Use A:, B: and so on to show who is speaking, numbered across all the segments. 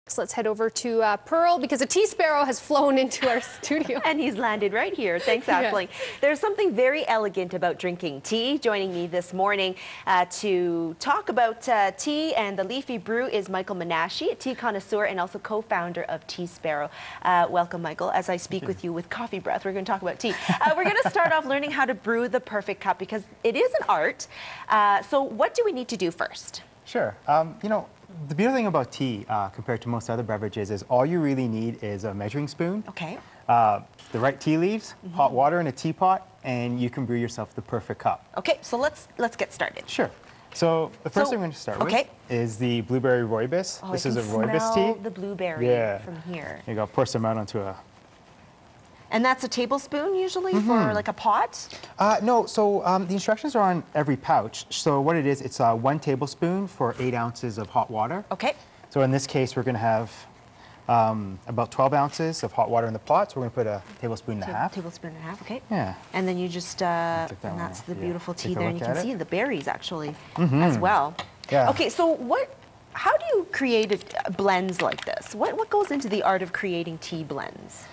A: So let's head over to Pearl because a Tea Sparrow has flown into our studio.
B: And he's landed right here. Thanks, Aisling. Yeah. There's something very elegant about drinking tea. Joining me this morning to talk about tea and the leafy brew is Michael Menashy, a tea connoisseur and also co-founder of Tea Sparrow. Welcome, Michael. As I speak with you with coffee breath, we're going to talk about tea. We're going to start off learning how to brew the perfect cup because it is an art. So what do we need to do first?
C: Sure. You know, the beautiful thing about tea compared to most other beverages is all you really need is a measuring spoon,
B: okay,
C: the right tea leaves, hot water in a teapot, and you can brew yourself the perfect cup.
B: Okay, so let's get started.
C: Sure. So the first thing we're going to start with is the blueberry rooibos.
B: Oh,
C: this
B: I
C: is a
B: can
C: rooibos
B: smell
C: tea.
B: The blueberry from here.
C: Here you go. Pour some out onto a.
B: And that's a tablespoon usually for like a pot?
C: No, so the instructions are on every pouch. So what it is, it's 1 tablespoon for 8 ounces of hot water.
B: Okay.
C: So in this case, we're going to have about 12 ounces of hot water in the pot. So we're going to put a tablespoon and a half.
B: Tablespoon and a half, okay.
C: Yeah.
B: And then you just, and that's the beautiful tea there. And you can see the berries actually as well.
C: Yeah.
B: Okay, so how do you create blends like this? What goes into the art of creating tea blends?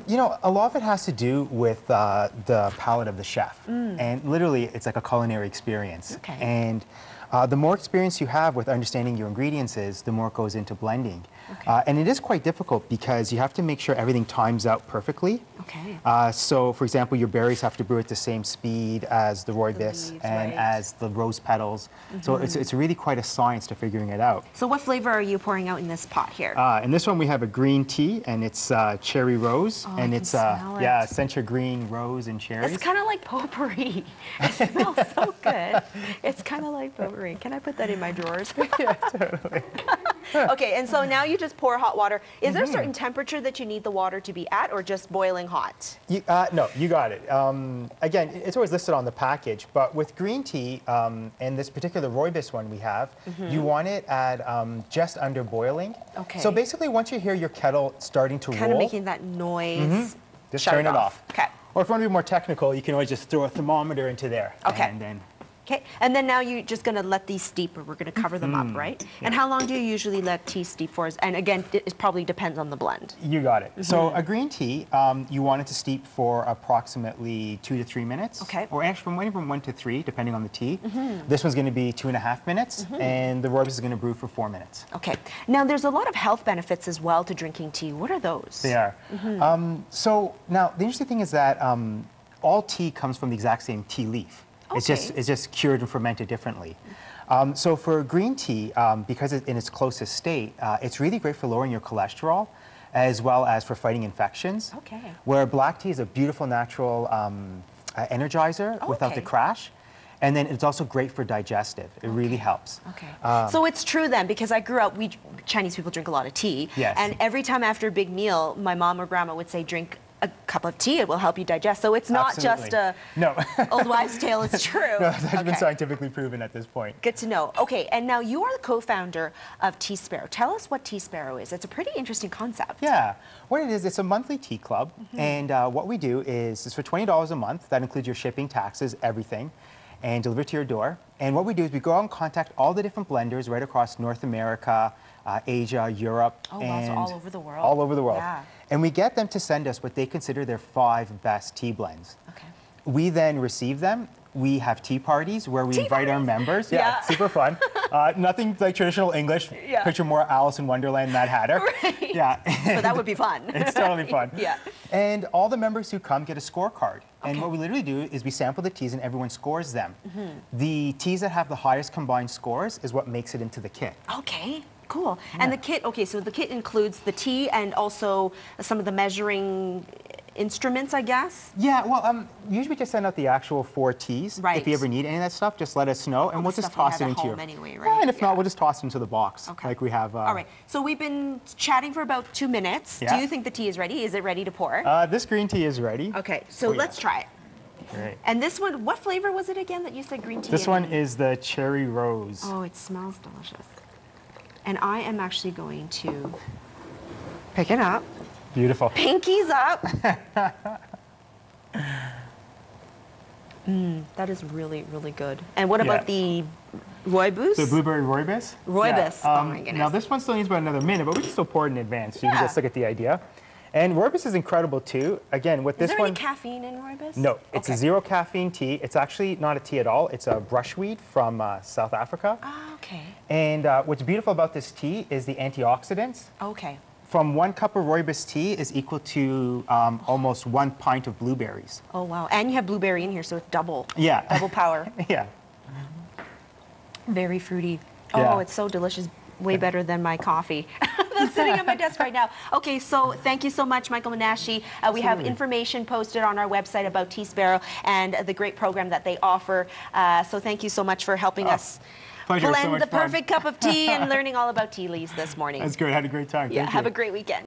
C: You know, a lot of it has to do with the palate of the chef. And literally, it's like a culinary experience.
B: Okay.
C: And the more experience you have with understanding your ingredients the more it goes into blending.
B: Okay.
C: And it is quite difficult because you have to make sure everything times out perfectly.
B: Okay.
C: So, for example, your berries have to brew at the same speed as the rooibos and as the rose petals. So it's really quite a science to figuring it out.
B: So what flavor are you pouring out in this pot here?
C: In this one, we have a green tea, and it's cherry rose.
B: Oh,
C: and
B: I
C: it's
B: can smell it.
C: yeah, sencha green rose and cherries.
B: It's kind of like potpourri. It smells so good. It's kind of like potpourri. Can I put that in my drawers?
C: Yeah, totally.
B: Okay, and so now you just pour hot water. Is there a certain temperature that you need the water to be at, or just boiling hot?
C: No, you got it. Again, it's always listed on the package, but with green tea, and this particular rooibos one we have, you want it at just under boiling.
B: Okay.
C: So basically, once you hear your kettle starting to roll,
B: Kind of making that noise.
C: just turn it off.
B: Okay.
C: Or if you want to be more technical, you can always just throw a thermometer into there.
B: Okay.
C: And then.
B: Okay, and then now you're just going to let these steep, or we're going to cover them up, right? Yeah. And how long do you usually let tea steep for? And again, it probably depends on the blend.
C: You got it. So a green tea, you want it to steep for approximately 2 to 3 minutes.
B: Okay.
C: Or actually from 1 to 3, depending on the tea. This one's going to be 2.5 minutes, and the rooibos is going to brew for 4 minutes.
B: Okay. Now, there's a lot of health benefits as well to drinking tea. What are those?
C: They are. So now, the interesting thing is that all tea comes from the exact same tea leaf.
B: Okay.
C: It's just cured and fermented differently. So for green tea, because it's in its closest state, it's really great for lowering your cholesterol, as well as for fighting infections.
B: Okay.
C: Where black tea is a beautiful natural energizer without the crash. And then it's also great for digestive. It really helps.
B: Okay. So it's true then, because I grew up, Chinese people drink a lot of tea.
C: Yes.
B: And every time after a big meal, my mom or grandma would say, drink a cup of tea, it will help you digest. So it's not just a old wives' tale, it's true.
C: No, it has been scientifically proven at this point.
B: Good to know. Okay, and now you are the co-founder of Tea Sparrow. Tell us what Tea Sparrow is. It's a pretty interesting concept.
C: Yeah, what it is, it's a monthly tea club, and what we do is it's for $20 a month. That includes your shipping, taxes, everything, and delivered to your door. And what we do is we go out and contact all the different blenders right across North America, Asia, Europe, and
B: so all over the world.
C: All over the world.
B: Yeah.
C: And we get them to send us what they consider their 5 best tea blends.
B: Okay.
C: We then receive them. We have tea parties where we invite our members. Yeah, super fun. Nothing like traditional English.
B: Yeah.
C: Picture more Alice in Wonderland, Mad Hatter.
B: Right.
C: Yeah.
B: So that would be fun.
C: It's totally fun.
B: Yeah.
C: And all the members who come get a scorecard. And what we literally do is we sample the teas and everyone scores them. The teas that have the highest combined scores is what makes it into the kit.
B: Okay. Cool. Yeah. And the kit, so the kit includes the tea and also some of the measuring instruments, I guess?
C: Yeah, well, usually just send out the actual 4 teas.
B: Right.
C: If you ever need any of that stuff, just let us know, and we'll just toss it into your...
B: Anyway, right?
C: Yeah, and if not, we'll just toss it into the box, like we have...
B: All right, so we've been chatting for about 2 minutes.
C: Yeah.
B: Do you think the tea is ready? Is it ready to pour?
C: This green tea is ready.
B: Okay, so let's try it.
C: Great.
B: And this one, what flavor was it again that you said green tea?
C: This one is the cherry rose.
B: Oh, it smells delicious. And I am actually going to pick it up.
C: Beautiful.
B: Pinkies up. That is really, really good. And what
C: Yeah.
B: about the rooibos?
C: The blueberry rooibos?
B: Rooibos.
C: Yeah.
B: Oh my goodness.
C: Now this one still needs about another minute, but we can still pour it in advance so you can
B: Yeah.
C: just look at the idea. And rooibos is incredible too. Again, with
B: Is
C: this
B: there
C: one,
B: any caffeine in rooibos?
C: no, it's
B: Okay.
C: a zero caffeine tea. It's actually not a tea at all. It's a brushweed from South Africa.
B: Ah, okay.
C: And what's beautiful about this tea is the antioxidants.
B: Okay.
C: From 1 cup of rooibos tea is equal to almost 1 pint of blueberries.
B: Oh, wow. And you have blueberry in here, so it's double.
C: Yeah.
B: Double power.
C: Yeah.
B: Very fruity.
C: Yeah.
B: Oh, it's so delicious. Way better than my coffee that's sitting on my desk right now. Okay, so thank you so much, Michael Menashy. We have information posted on our website about Tea Sparrow and the great program that they offer. So thank you so much for helping us
C: Pleasure. So
B: blend
C: much
B: the
C: fun.
B: perfect cup of tea and learning all about tea leaves this morning.
C: That's great. I had a great time.
B: Yeah,
C: Thank
B: have
C: you.
B: a great weekend.